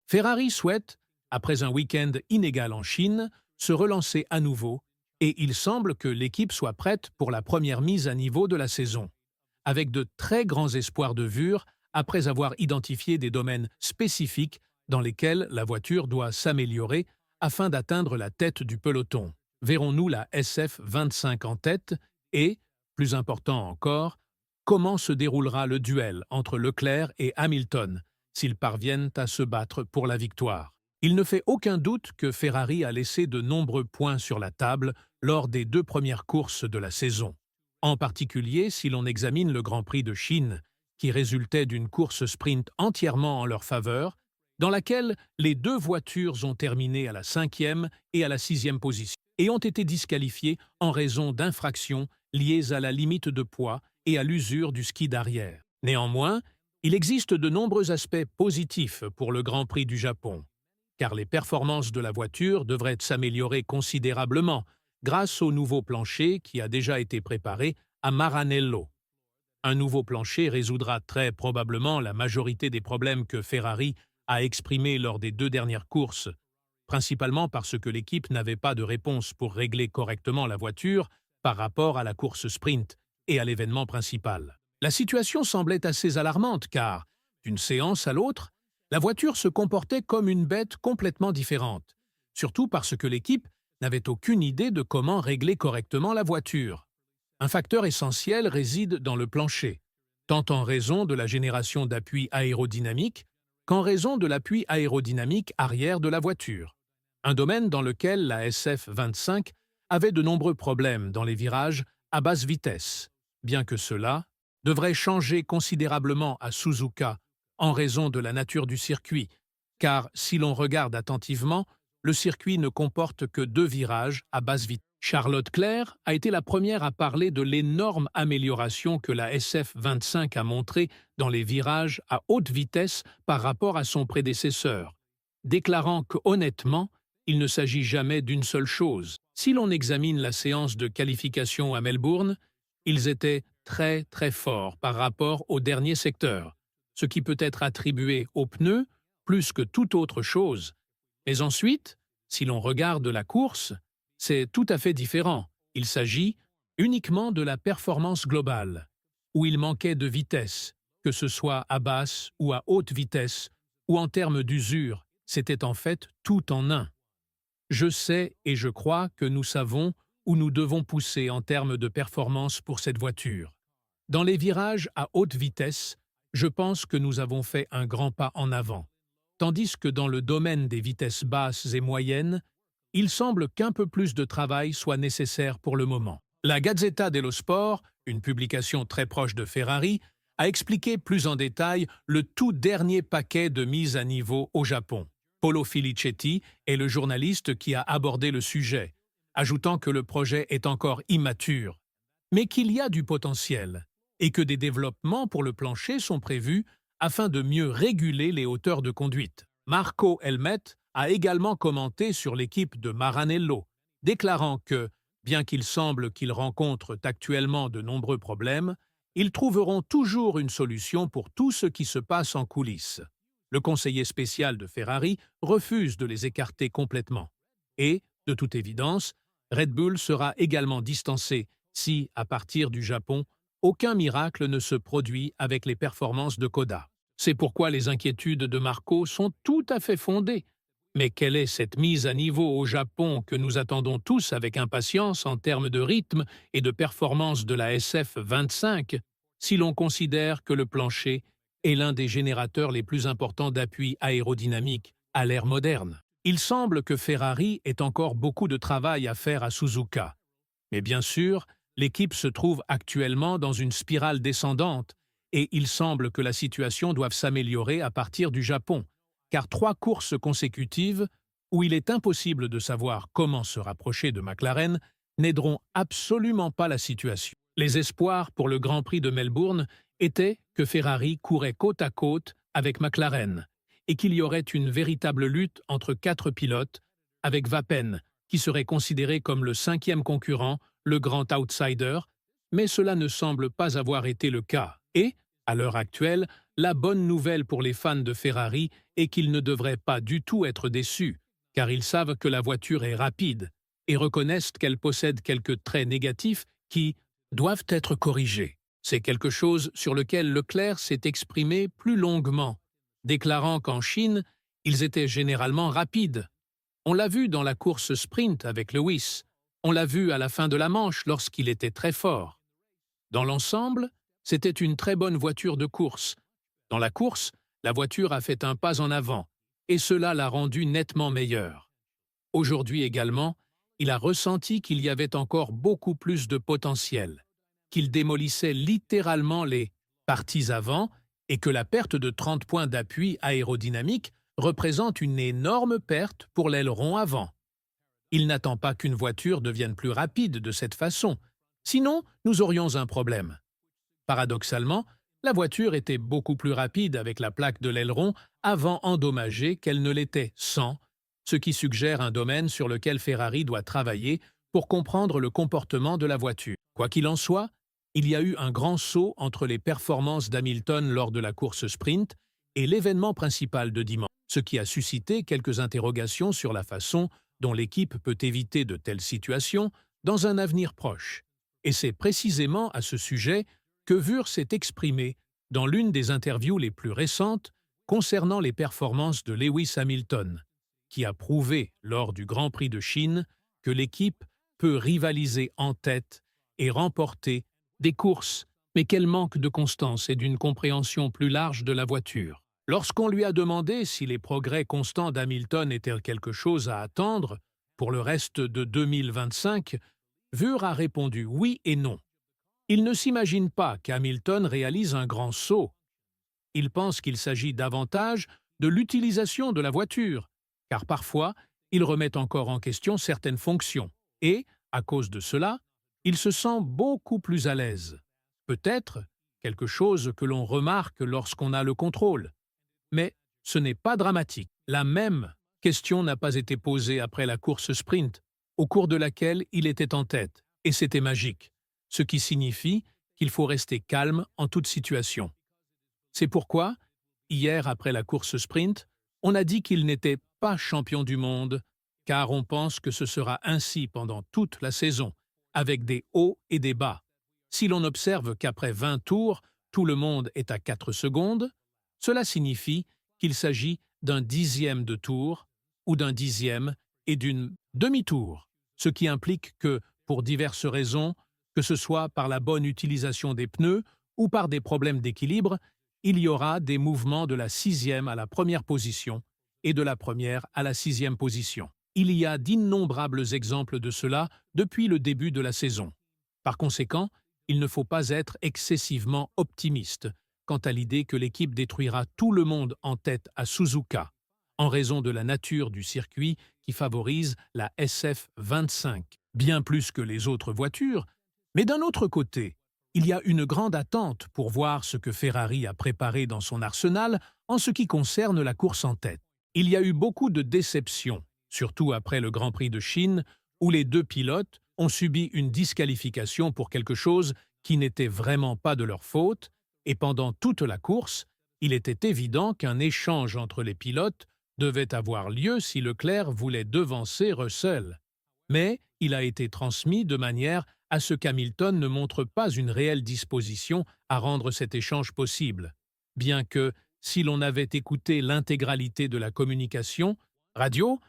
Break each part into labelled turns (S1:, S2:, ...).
S1: Ferrari souhaite, après un week-end inégal en Chine, se relancer à nouveau et il semble que l'équipe soit prête pour la première mise à niveau de la saison, avec de très grands espoirs de vue après avoir identifié des domaines spécifiques dans lesquels la voiture doit s'améliorer afin d'atteindre la tête du peloton. Verrons-nous la SF25 en tête et, plus important encore, comment se déroulera le duel entre Leclerc et Hamilton s'ils parviennent à se battre pour la victoire. Il ne fait aucun doute que Ferrari a laissé de nombreux points sur la table lors des 2 premières courses de la saison. En particulier si l'on examine le Grand Prix de Chine, qui résultait d'une course sprint entièrement en leur faveur, dans laquelle les 2 voitures ont terminé à la 5e et à la 6e position, et ont été disqualifiées en raison d'infractions liées à la limite de poids et à l'usure du ski d'arrière. Néanmoins, il existe de nombreux aspects positifs pour le Grand Prix du Japon, car les performances de la voiture devraient s'améliorer considérablement grâce au nouveau plancher qui a déjà été préparé à Maranello. Un nouveau plancher résoudra très probablement la majorité des problèmes que Ferrari a exprimés lors des 2 dernières courses, principalement parce que l'équipe n'avait pas de réponse pour régler correctement la voiture par rapport à la course sprint et à l'événement principal. La situation semblait assez alarmante car, d'une séance à l'autre, la voiture se comportait comme une bête complètement différente, surtout parce que l'équipe n'avait aucune idée de comment régler correctement la voiture. Un facteur essentiel réside dans le plancher, tant en raison de la génération d'appui aérodynamique qu'en raison de l'appui aérodynamique arrière de la voiture. Un domaine dans lequel la SF25 avait de nombreux problèmes dans les virages à basse vitesse, bien que cela devrait changer considérablement à Suzuka en raison de la nature du circuit, car si l'on regarde attentivement, le circuit ne comporte que 2 virages à basse vitesse. Charlotte Claire a été la première à parler de l'énorme amélioration que la SF25 a montrée dans les virages à haute vitesse par rapport à son prédécesseur, déclarant que honnêtement, il ne s'agit jamais d'une seule chose. Si l'on examine la séance de qualification à Melbourne, ils étaient très forts par rapport au dernier secteur, ce qui peut être attribué aux pneus plus que toute autre chose. Mais ensuite, si l'on regarde la course, c'est tout à fait différent. Il s'agit uniquement de la performance globale, où il manquait de vitesse, que ce soit à basse ou à haute vitesse, ou en termes d'usure, c'était en fait tout en un. Je sais et je crois que nous savons où nous devons pousser en termes de performance pour cette voiture. Dans les virages à haute vitesse, je pense que nous avons fait un grand pas en avant, tandis que dans le domaine des vitesses basses et moyennes, il semble qu'un peu plus de travail soit nécessaire pour le moment. La Gazzetta dello Sport, une publication très proche de Ferrari, a expliqué plus en détail le tout dernier paquet de mise à niveau au Japon. Polo Filicetti est le journaliste qui a abordé le sujet, ajoutant que le projet est encore immature, mais qu'il y a du potentiel et que des développements pour le plancher sont prévus afin de mieux réguler les hauteurs de conduite. Marco Helmet a également commenté sur l'équipe de Maranello, déclarant que, bien qu'il semble qu'ils rencontrent actuellement de nombreux problèmes, ils trouveront toujours une solution pour tout ce qui se passe en coulisses. Le conseiller spécial de Ferrari refuse de les écarter complètement. Et, de toute évidence, Red Bull sera également distancé si, à partir du Japon, aucun miracle ne se produit avec les performances de Koda. C'est pourquoi les inquiétudes de Marco sont tout à fait fondées. Mais quelle est cette mise à niveau au Japon que nous attendons tous avec impatience en termes de rythme et de performance de la SF25, si l'on considère que le plancher est l'un des générateurs les plus importants d'appui aérodynamique à l'ère moderne? Il semble que Ferrari ait encore beaucoup de travail à faire à Suzuka. Mais bien sûr, l'équipe se trouve actuellement dans une spirale descendante et il semble que la situation doive s'améliorer à partir du Japon, car 3 courses consécutives, où il est impossible de savoir comment se rapprocher de McLaren, n'aideront absolument pas la situation. Les espoirs pour le Grand Prix de Melbourne étaient que Ferrari courait côte à côte avec McLaren et qu'il y aurait une véritable lutte entre 4 pilotes, avec Verstappen, qui serait considéré comme le 5e concurrent, le grand outsider, mais cela ne semble pas avoir été le cas. Et, à l'heure actuelle, La bonne nouvelle pour les fans de Ferrari est qu'ils ne devraient pas du tout être déçus, car ils savent que la voiture est rapide et reconnaissent qu'elle possède quelques traits négatifs qui doivent être corrigés. C'est quelque chose sur lequel Leclerc s'est exprimé plus longuement, déclarant qu'en Chine, ils étaient généralement rapides. On l'a vu dans la course sprint avec Lewis, on l'a vu à la fin de la manche lorsqu'il était très fort. Dans l'ensemble, c'était une très bonne voiture de course. Dans la course, la voiture a fait un pas en avant, et cela l'a rendue nettement meilleure. Aujourd'hui également, il a ressenti qu'il y avait encore beaucoup plus de potentiel, qu'il démolissait littéralement les parties avant et que la perte de 30 points d'appui aérodynamique représente une énorme perte pour l'aileron avant. Il n'attend pas qu'une voiture devienne plus rapide de cette façon, sinon nous aurions un problème. Paradoxalement, la voiture était beaucoup plus rapide avec la plaque de l'aileron avant endommagée qu'elle ne l'était sans, ce qui suggère un domaine sur lequel Ferrari doit travailler pour comprendre le comportement de la voiture. Quoi qu'il en soit, il y a eu un grand saut entre les performances d'Hamilton lors de la course sprint et l'événement principal de dimanche, ce qui a suscité quelques interrogations sur la façon dont l'équipe peut éviter de telles situations dans un avenir proche. Et c'est précisément à ce sujet que Wurz s'est exprimé dans l'une des interviews les plus récentes concernant les performances de Lewis Hamilton, qui a prouvé lors du Grand Prix de Chine que l'équipe peut rivaliser en tête et remporter des courses, mais qu'elle manque de constance et d'une compréhension plus large de la voiture. Lorsqu'on lui a demandé si les progrès constants d'Hamilton étaient quelque chose à attendre pour le reste de 2025, Wurz a répondu oui et non. Il ne s'imagine pas qu'Hamilton réalise un grand saut. Il pense qu'il s'agit davantage de l'utilisation de la voiture, car parfois, il remet encore en question certaines fonctions et, à cause de cela, il se sent beaucoup plus à l'aise. Peut-être quelque chose que l'on remarque lorsqu'on a le contrôle. Mais ce n'est pas dramatique. La même question n'a pas été posée après la course sprint, au cours de laquelle il était en tête, et c'était magique, ce qui signifie qu'il faut rester calme en toute situation. C'est pourquoi, hier après la course sprint, on a dit qu'il n'était pas champion du monde, car on pense que ce sera ainsi pendant toute la saison, avec des hauts et des bas. Si l'on observe qu'après 20 tours, tout le monde est à 4 secondes, cela signifie qu'il s'agit d'un dixième de tour ou d'un dixième et d'une demi-tour, ce qui implique que, pour diverses raisons, que ce soit par la bonne utilisation des pneus ou par des problèmes d'équilibre, il y aura des mouvements de la 6e à la première position et de la première à la 6e position. Il y a d'innombrables exemples de cela depuis le début de la saison. Par conséquent, il ne faut pas être excessivement optimiste quant à l'idée que l'équipe détruira tout le monde en tête à Suzuka, en raison de la nature du circuit qui favorise la SF25, bien plus que les autres voitures. Mais d'un autre côté, il y a une grande attente pour voir ce que Ferrari a préparé dans son arsenal en ce qui concerne la course en tête. Il y a eu beaucoup de déceptions, surtout après le Grand Prix de Chine, où les deux pilotes ont subi une disqualification pour quelque chose qui n'était vraiment pas de leur faute, et pendant toute la course, il était évident qu'un échange entre les pilotes devait avoir lieu si Leclerc voulait devancer Russell. Mais il a été transmis de manière à ce qu'Hamilton ne montre pas une réelle disposition à rendre cet échange possible, bien que, si l'on avait écouté l'intégralité de la communication radio,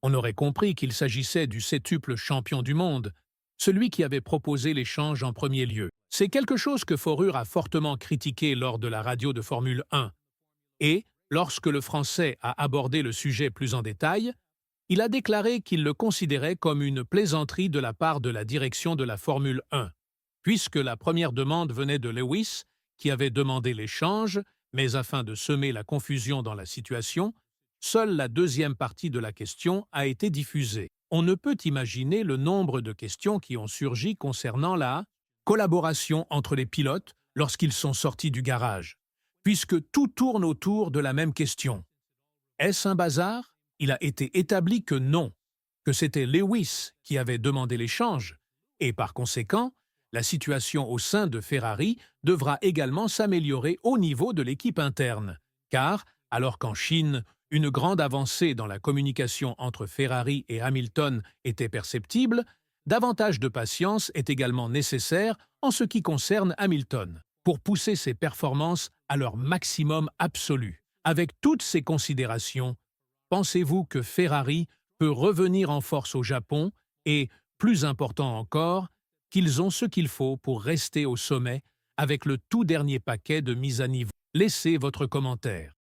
S1: on aurait compris qu'il s'agissait du septuple champion du monde, celui qui avait proposé l'échange en premier lieu. C'est quelque chose que Forure a fortement critiqué lors de la radio de Formule 1. Et, lorsque le Français a abordé le sujet plus en détail, il a déclaré qu'il le considérait comme une plaisanterie de la part de la direction de la Formule 1, puisque la première demande venait de Lewis, qui avait demandé l'échange, mais afin de semer la confusion dans la situation, seule la deuxième partie de la question a été diffusée. On ne peut imaginer le nombre de questions qui ont surgi concernant la collaboration entre les pilotes lorsqu'ils sont sortis du garage, puisque tout tourne autour de la même question. Est-ce un bazar? Il a été établi que non, que c'était Lewis qui avait demandé l'échange, et par conséquent, La situation au sein de Ferrari devra également s'améliorer au niveau de l'équipe interne, car, alors qu'en Chine, une grande avancée dans la communication entre Ferrari et Hamilton était perceptible, davantage de patience est également nécessaire en ce qui concerne Hamilton, pour pousser ses performances à leur maximum absolu. Avec toutes ces considérations, pensez-vous que Ferrari peut revenir en force au Japon et, plus important encore, qu'ils ont ce qu'il faut pour rester au sommet avec le tout dernier paquet de mise à niveau? Laissez votre commentaire.